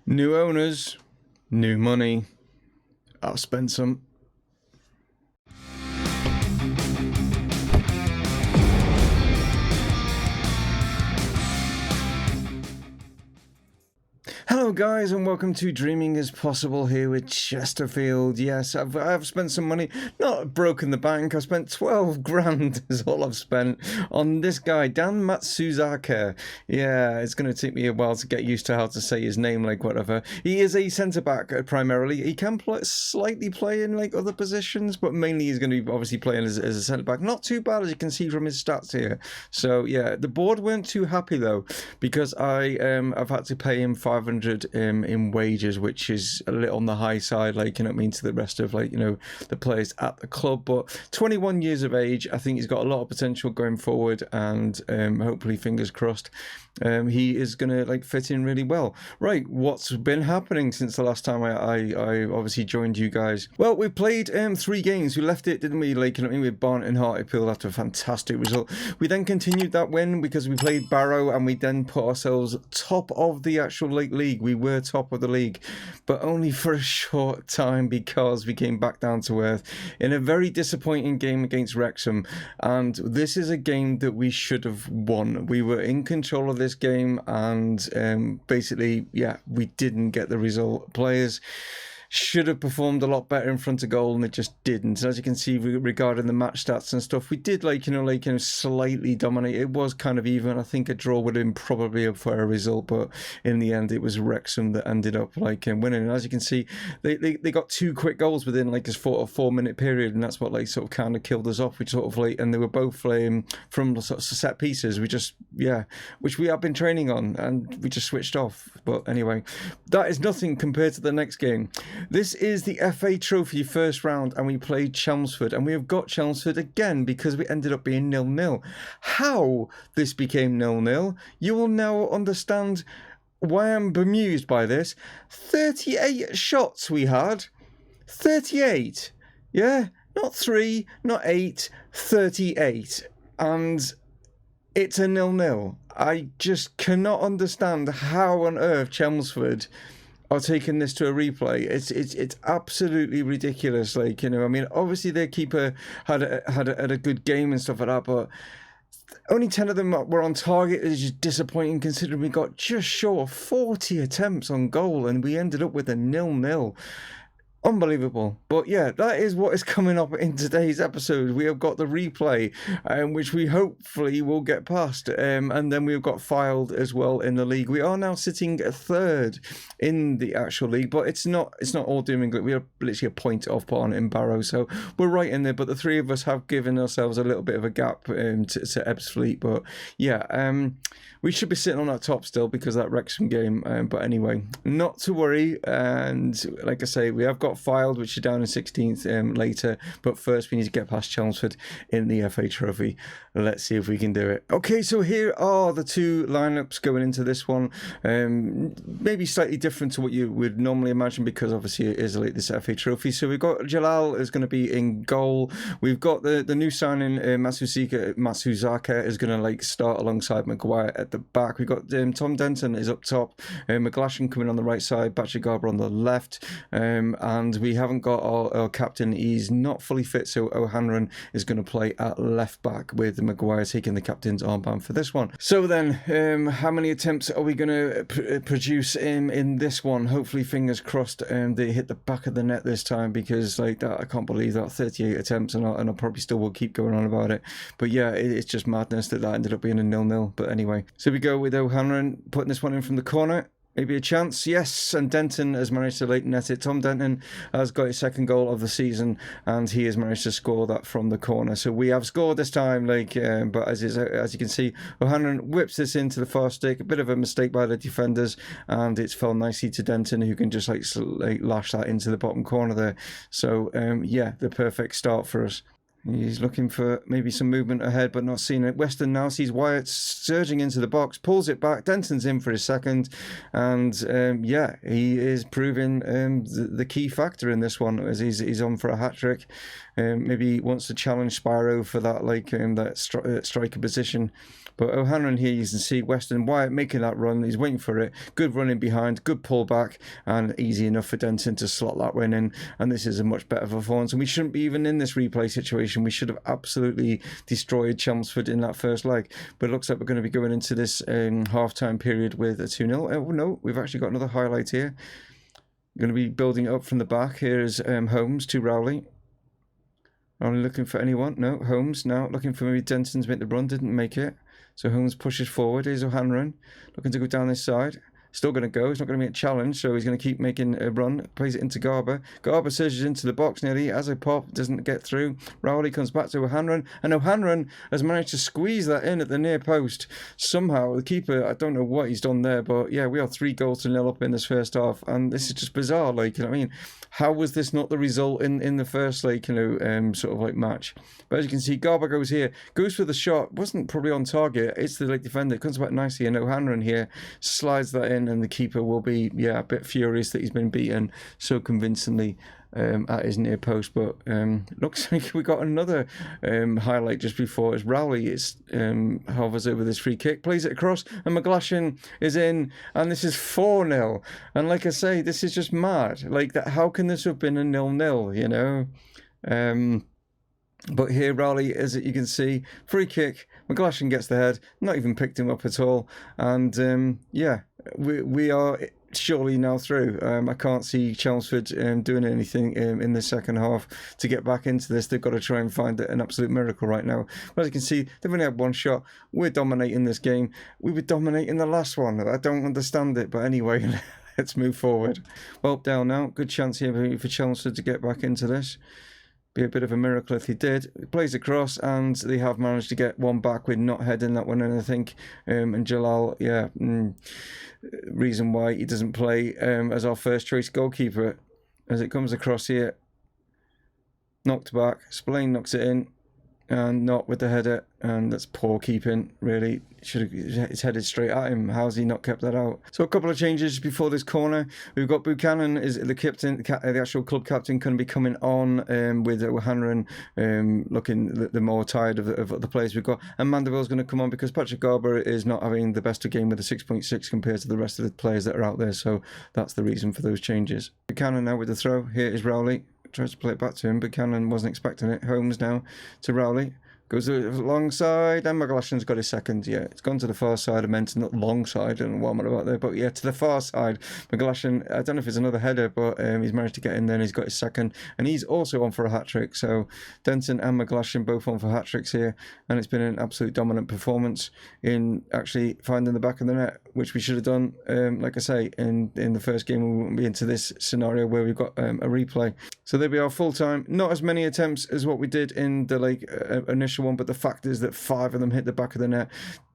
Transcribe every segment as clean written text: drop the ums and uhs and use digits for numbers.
New owners, new money. I'll spend some. Hello guys and welcome to Dreaming is Possible here with Chesterfield. Yes, I've spent some money, not broken the bank. I spent 12 grand is all I've spent on this guy, Dan Matsuzaka. Yeah, it's going to take me a while to get used to how to say his name, like whatever. He is a centre-back primarily. He can slightly play in like other positions, but mainly he's going to be obviously playing as a centre-back. Not too bad as you can see from his stats here. So yeah, the board weren't too happy though, because I've had to pay him 500 in wages, which is a little on the high side, like, you know what I mean, to the rest of, like, you know, the players at the club. But 21 years of age, I think he's got a lot of potential going forward, and hopefully, fingers crossed, he is going to like fit in really well. Right, what's been happening since the last time I obviously joined you guys? Well, we played 3 games. We left it, didn't we, like, you know what I mean, with Barnet and Hartlepool after a fantastic result. We then continued that win because we played Barrow, and we then put ourselves top of the actual league. We were top of the league, but only for a short time because we came back down to earth in a very disappointing game against Wrexham. And this is a game that we should have won. We were in control of this game, and basically, yeah, we didn't get the result. Players should have performed a lot better in front of goal, and it just didn't. As you can see, regarding the match stats and stuff, we did slightly dominate. It was kind of even. I think a draw would have been probably a fair result, but in the end, it was Wrexham that ended up winning. And as you can see, they got 2 quick goals within like a 4-minute period, and that's what like sort of kind of killed us off. We sort of like, and they were both from sort of set pieces. Which we have been training on, and we just switched off. But anyway, that is nothing compared to the next game. This is the FA Trophy first round, and we played Chelmsford, and we have got Chelmsford again because we ended up being 0-0. How this became 0-0, you will now understand why I'm bemused by this. 38 shots we had. 38. Yeah? Not 3, not 8, 38. And it's a 0-0. I just cannot understand how on earth Chelmsford are taking this to a replay. It's absolutely ridiculous. Like, you know, I mean, obviously their keeper had a good game and stuff like that, but only 10 of them were on target. It's just disappointing considering we got just short of 40 attempts on goal, and we ended up with a 0-0. Unbelievable. But yeah, that is what is coming up in today's episode. We have got the replay, which we hopefully will get past, and then we've got Fylde as well in the league. We are now sitting 3rd in the actual league, but it's not all doom and gloom. We are literally a point off Barnet and Barrow, so we're right in there. But the 3 of us have given ourselves a little bit of a gap to Ebbsfleet. But yeah, we should be sitting on that top still because of that Wrexham game. But anyway, not to worry. And like I say, we have got Fylde, which is down in 16th later. But first, we need to get past Chelmsford in the FA Trophy. Let's see if we can do it. Okay, so here are the 2 lineups going into this one. Maybe slightly different to what you would normally imagine because obviously it is like this FA Trophy. So we've got Jalal is going to be in goal. We've got the new signing Matsuzaka is going to like start alongside Maguire at the back. We've got Tom Denton is up top, McGlashan coming on the right side, Bachigarber on the left, and we haven't got our captain. He's not fully fit, so O'Hanlon is going to play at left back with Maguire taking the captain's armband for this one. So then, how many attempts are we going to produce in this one? Hopefully, fingers crossed, they hit the back of the net this time, because like that, I can't believe that 38 attempts, and I probably still will keep going on about it. But yeah, it's just madness that ended up being a 0-0. But anyway, so we go with O'Hanlon putting this one in from the corner. Maybe a chance, yes, and Denton has managed to late net it. Tom Denton has got his 2nd goal of the season, and he has managed to score that from the corner. So we have scored this time, but as you can see, O'Hanlon whips this into the far stick. A bit of a mistake by the defenders, and it's fell nicely to Denton, who can just like lash that into the bottom corner there. So yeah, the perfect start for us. He's looking for maybe some movement ahead, but not seeing it. Weston now sees Wyatt surging into the box, pulls it back. Denton's in for his second. And yeah, he is proving the key factor in this one as he's on for a hat-trick. Maybe he wants to challenge Spyro for that, like that striker position. But O'Hanlon here, you can see Weston Wyatt making that run. He's waiting for it. Good running behind, good pullback, and easy enough for Denton to slot that one in. And this is a much better performance. And we shouldn't be even in this replay situation. We should have absolutely destroyed Chelmsford in that first leg. But it looks like we're going to be going into this half-time period with a 2-0. Oh, no, we've actually got another highlight here. We're going to be building up from the back. Here's Holmes to Rowley. Only looking for anyone. No, Holmes now looking for maybe Denton to make the run. Didn't make it. So Holmes pushes forward. Here's O'Hanlon looking to go down this side. Still going to go. He's not going to make a challenge, so he's going to keep making a run. Plays it into Garber. Garber surges into the box nearly. As a pop, doesn't get through. Rowley comes back to O'Hanlon, and O'Hanlon has managed to squeeze that in at the near post. Somehow, the keeper, I don't know what he's done there, but yeah, we are 3-0 up in this first half, and this is just bizarre. Like, you know what I mean? How was this not the result in the first, like, you know, sort of like match? But as you can see, Garber goes here, goes for the shot, wasn't probably on target. It's the like defender, it comes back nicely, and O'Hanlon here slides that in, and the keeper will be, yeah, a bit furious that he's been beaten so convincingly at his near post. But looks like we got another highlight just before as Rowley hovers over this free kick, plays it across, and McGlashan is in, and this is 4-0. And like I say, this is just mad. Like, that, how can this have been a 0-0, you know? But here Rowley, as you can see, free kick, McGlashan gets the head, not even picked him up at all, and yeah, we are surely now through. I can't see Chelmsford doing anything in the second half to get back into this. They've got to try and find an absolute miracle right now. But as you can see, they've only had one shot. We're dominating this game. We were dominating the last one. I don't understand it, but anyway, let's move forward. Well, down now. Good chance here for Chelmsford to get back into this. Be a bit of a miracle if he did. He plays across, and they have managed to get one back with not heading that one in, I think. And Jalal, yeah, reason why he doesn't play as our first choice goalkeeper. As it comes across here, knocked back. Spillane knocks it in, and not with the header, and that's poor keeping, really. It's headed straight at him. How's he not kept that out? So a couple of changes before this corner. We've got Buchanan is the captain, the actual club captain, going to be coming on with O'Hanlon looking the more tired of the players we've got, and Mandeville's going to come on because Patrick Garber is not having the best of game with a 6.6 compared to the rest of the players that are out there, so that's the reason for those changes. Buchanan now with the throw. Here is Rowley. Tries to play it back to him, but Buchanan wasn't expecting it. Holmes now to Rowley. Goes alongside, and McGlashan's got his second. Yeah, it's gone to the far side. I meant not long side. I don't know what I'm about there, but yeah, to the far side. McGlashan, I don't know if it's another header, but he's managed to get in there, and he's got his second, and he's also on for a hat-trick. So Denton and McGlashan both on for hat-tricks here, and it's been an absolute dominant performance in actually finding the back of the net, which we should have done, like I say, in the first game. We wouldn't be into this scenario where we've got a replay. So there we are, full time. Not as many attempts as what we did in the initial one, but the fact is that 5 of them hit the back of the net.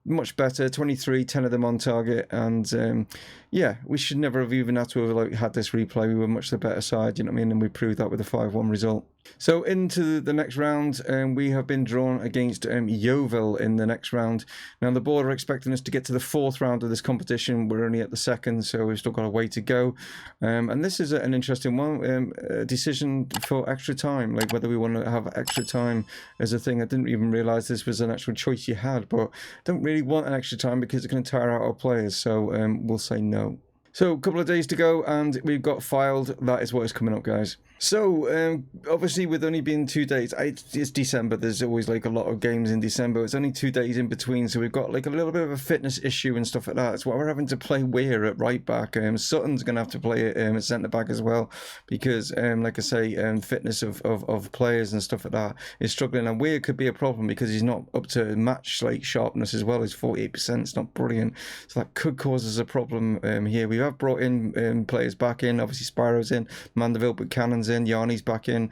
Much better, 23, 10 of them on target, and yeah, we should never have even had to have had this replay. We were much the better side, you know what I mean, and we proved that with a 5-1 result. So into the next round, we have been drawn against Yeovil in the next round. Now the board are expecting us to get to the 4th round of this competition. We're only at the 2nd, so we've still got a way to go. And this is an interesting one, a decision for extra time, like whether we want to have extra time as a thing. I didn't even realise this was an actual choice you had, but don't really want an extra time because it's going to tire out our players, so we'll say no. So a couple of days to go, and we've got Fylde. That is what is coming up, guys. So obviously with only being 2 days, it's December, there's always like a lot of games in December. It's only 2 days in between, so we've got like a little bit of a fitness issue and stuff like that. It's why we're having to play Weir at right back. Sutton's going to have to play at centre back as well, because like I say, fitness of players and stuff like that is struggling, and Weir could be a problem because he's not up to match like sharpness as well. He's 48%, it's not brilliant, so that could cause us a problem here. We have brought in players back in, obviously Spyro's in, Mandeville, Buchanan's in, in, Yarney's back in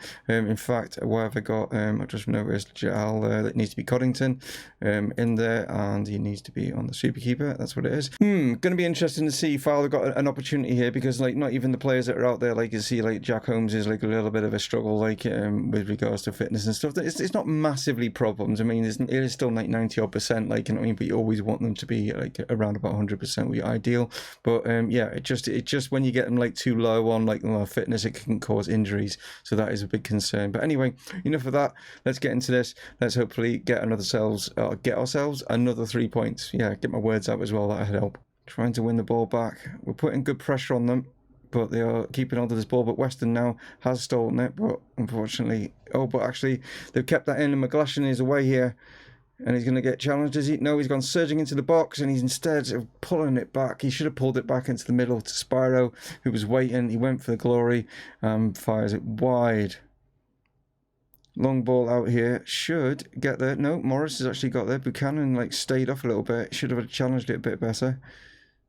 fact, what have I got? I just noticed Jal that needs to be Coddington in there, and he needs to be on the Superkeeper. That's what it is. Going to be interesting to see if Fylde got an opportunity here, because like not even the players that are out there, like you see like Jack Holmes is like a little bit of a struggle, like with regards to fitness and stuff. It's not massively problems. I mean, it is still like 90% like, you know what I mean, but you always want them to be like around about 100% would be ideal. But yeah, it just when you get them like too low on like fitness, it can cause injuries, so that is a big concern. But anyway, enough of that, let's get into this. Let's hopefully get ourselves another 3 points. Yeah, get my words out as well, that'll help. Trying to win the ball back, we're putting good pressure on them, but they are keeping on to this ball. But Weston now has stolen it, but unfortunately, but actually they've kept that in, and McGlashan is away here, and he's going to get challenged. Is he? No, he's gone surging into the box, and he's instead of pulling it back, he should have pulled it back into the middle to Spyro, who was waiting. He went for the glory, fires it wide. Long ball out here, should get there. No, Morris has actually got there. Buchanan like stayed off a little bit, should have challenged it a bit better.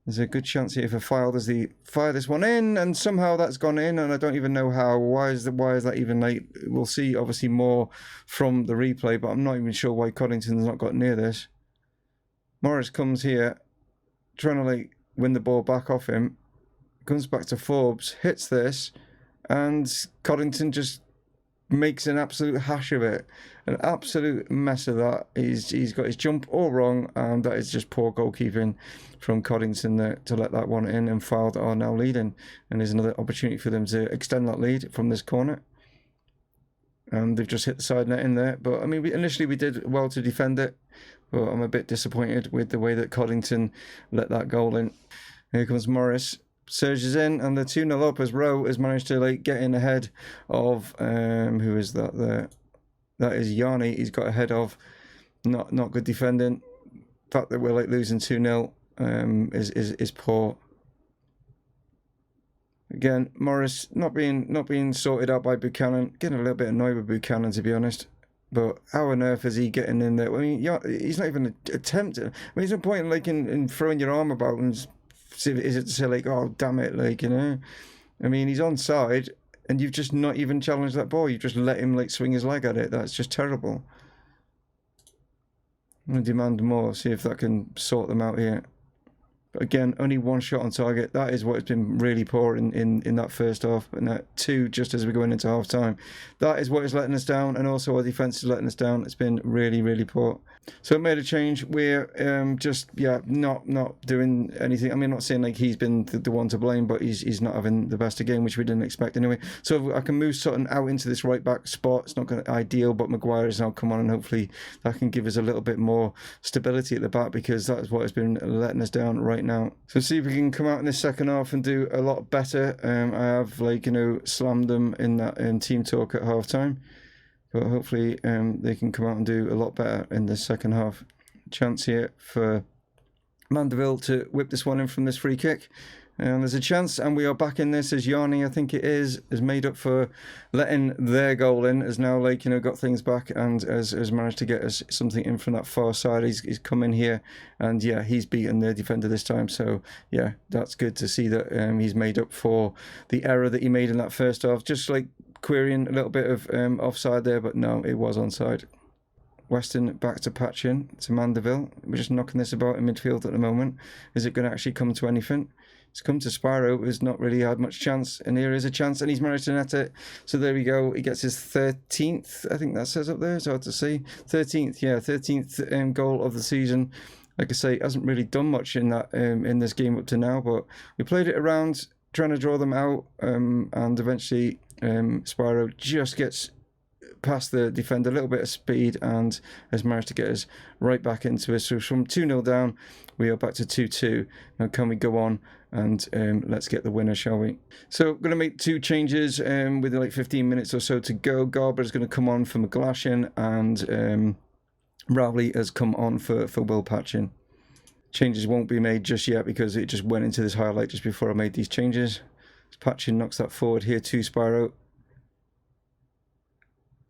There's a good chance here for Fylde as they fire this one in, and somehow that's gone in, and I don't even know how. Why is that even late? We'll see obviously more from the replay, but I'm not even sure why Coddington's not got near this. Morris comes here, trying to like win the ball back off him. Comes back to Forbes, hits this, and Coddington just makes an absolute hash of it, an absolute mess of that. He's got his jump all wrong, and that is just poor goalkeeping from Coddington there to let that one in, and Fylde are now leading, and there's another opportunity for them to extend that lead from this corner, and they've just hit the side net in there. But I mean, initially we did well to defend it, but I'm a bit disappointed with the way that Coddington let that goal in. Here comes Morris, surges in, and the 2-0 up as Rowe has managed to like get in ahead of who is that there? That is Yarney. He's got ahead of not good defending. The fact that we're like losing 2-0 is poor. Again, Morris not being sorted out by Buchanan. Getting a little bit annoyed with Buchanan, to be honest. But how on earth is he getting in there? I mean, he's not even attempting. I mean, there's no point like in throwing your arm about and is it to say like, oh damn it, like, you know? I mean, he's onside, and you've just not even challenged that ball. You've just let him like swing his leg at it. That's just terrible. I'm gonna demand more. See if that can sort them out here. But again, only one shot on target. That is what has been really poor in that first half, and that two just as we're going into half time. That is what is letting us down, and also our defence is letting us down. It's been really, really poor. So it made a change. We're just not doing anything. I mean, I'm not saying like he's been the one to blame, but he's not having the best of game, which we didn't expect anyway. So I can move Sutton out into this right back spot. It's not going to ideal, but Maguire has now come on, and hopefully that can give us a little bit more stability at the back, because that is what has been letting us down right now. So see if we can come out in the second half and do a lot better. I have like, you know, slammed them in that team talk at half time, but hopefully they can come out and do a lot better in the second half. Chance here for Mandeville to whip this one in from this free kick. And there's a chance, and we are back in this as Yarney, I think it is made up for letting their goal in, has now like, you know, got things back, and has managed to get us something in from that far side. He's come in here, and yeah, he's beaten their defender this time. So yeah, that's good to see that he's made up for the error that he made in that first half. Just like querying a little bit of offside there, but no, it was onside. Weston back to Patchin, to Mandeville. We're just knocking this about in midfield at the moment. Is it going to actually come to anything? It's come to Spyro, who's not really had much chance, and here is a chance, and he's managed to net it. So there we go. He gets his 13th, I think that says up there. It's hard to see. 13th, yeah, 13th goal of the season. Like I say, hasn't really done much in that in this game up to now, but we played it around, trying to draw them out, and eventually Spyro just gets past the defender, a little bit of speed, and has managed to get us right back into it. So from 2-0 down, we are back to 2-2. Now can we go on and let's get the winner, shall we? So I'm going to make two changes with like 15 minutes or so to go. Garber is going to come on for McGlashan, and Rowley has come on for Will Patchin. Changes won't be made just yet because it just went into this highlight just before I made these changes. Patchin knocks that forward here to Spyro.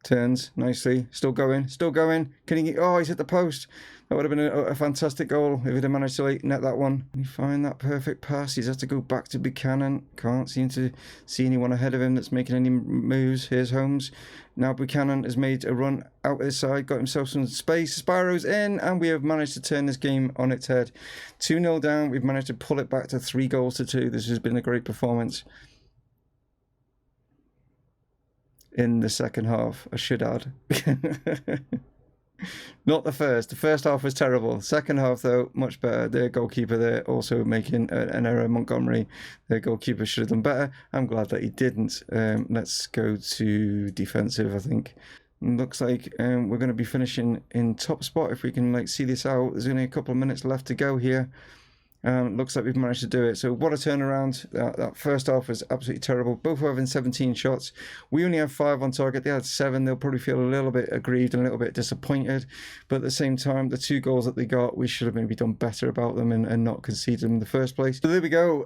Turns nicely. Still going. Still going. Can he get... Oh, he's hit the post. That would have been a fantastic goal if he'd have managed to net that one. Can he find that perfect pass? He's had to go back to Buchanan. Can't seem to see anyone ahead of him that's making any moves. Here's Holmes. Now Buchanan has made a run out this side, got himself some space. Spyro's in, and we have managed to turn this game on its head. 2-0 down. We've managed to pull it back to 3-2. This has been a great performance. In the second half, I should add. Not the first. The first half was terrible. Second half, though, much better. Their goalkeeper there also making an error. Montgomery, their goalkeeper, should have done better. I'm glad that he didn't. Let's go to defensive, I think. Looks like we're going to be finishing in top spot if we can see this out. There's only a couple of minutes left to go here. Looks like we've managed to do it. So what a turnaround. That first half was absolutely terrible. Both were having 17 shots. We only have 5 on target. They had 7. They'll probably feel a little bit aggrieved and a little bit disappointed. But at the same time, the 2 goals that they got, we should have maybe done better about them and not conceded them in the first place. So there we go.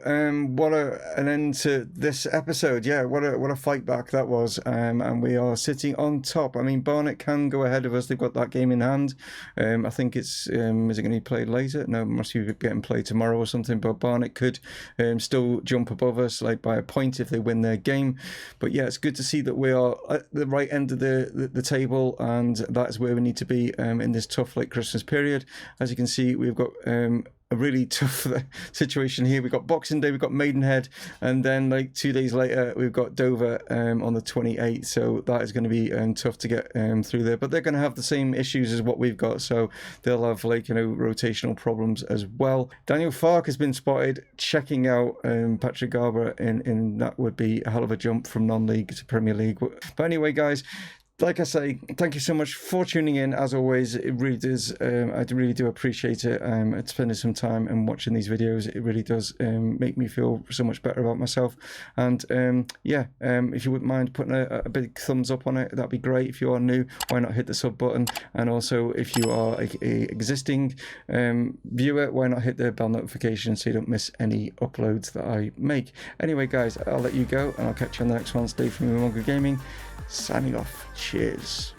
What an end to this episode. Yeah, what a fight back that was. And we are sitting on top. I mean, Barnet can go ahead of us. They've got that game in hand. I think it's, is it going to be played later? No, it must be getting played tomorrow or something, but Barnet could still jump above us by a point if they win their game. But yeah, it's good to see that we are at the right end of the table, and that's where we need to be in this tough late Christmas period. As you can see, we've got a really tough situation here. We've got Boxing Day, we've got Maidenhead, and then 2 days later we've got Dover on the 28th, so that is going to be tough to get through there. But they're going to have the same issues as what we've got, so they'll have rotational problems as well. Daniel Farke has been spotted checking out Patrick Garber in that would be a hell of a jump from non-league to Premier League. But anyway, guys, like I say, thank you so much for tuning in. As always, it really does. I really do appreciate it. Spending some time and watching these videos, it really does make me feel so much better about myself. And if you wouldn't mind putting a big thumbs up on it, that'd be great. If you are new, why not hit the sub button? And also, if you are a existing viewer, why not hit the bell notification so you don't miss any uploads that I make. Anyway, guys, I'll let you go, and I'll catch you on the next one. Stay from Mumongu Gaming. Signing off. Cheers.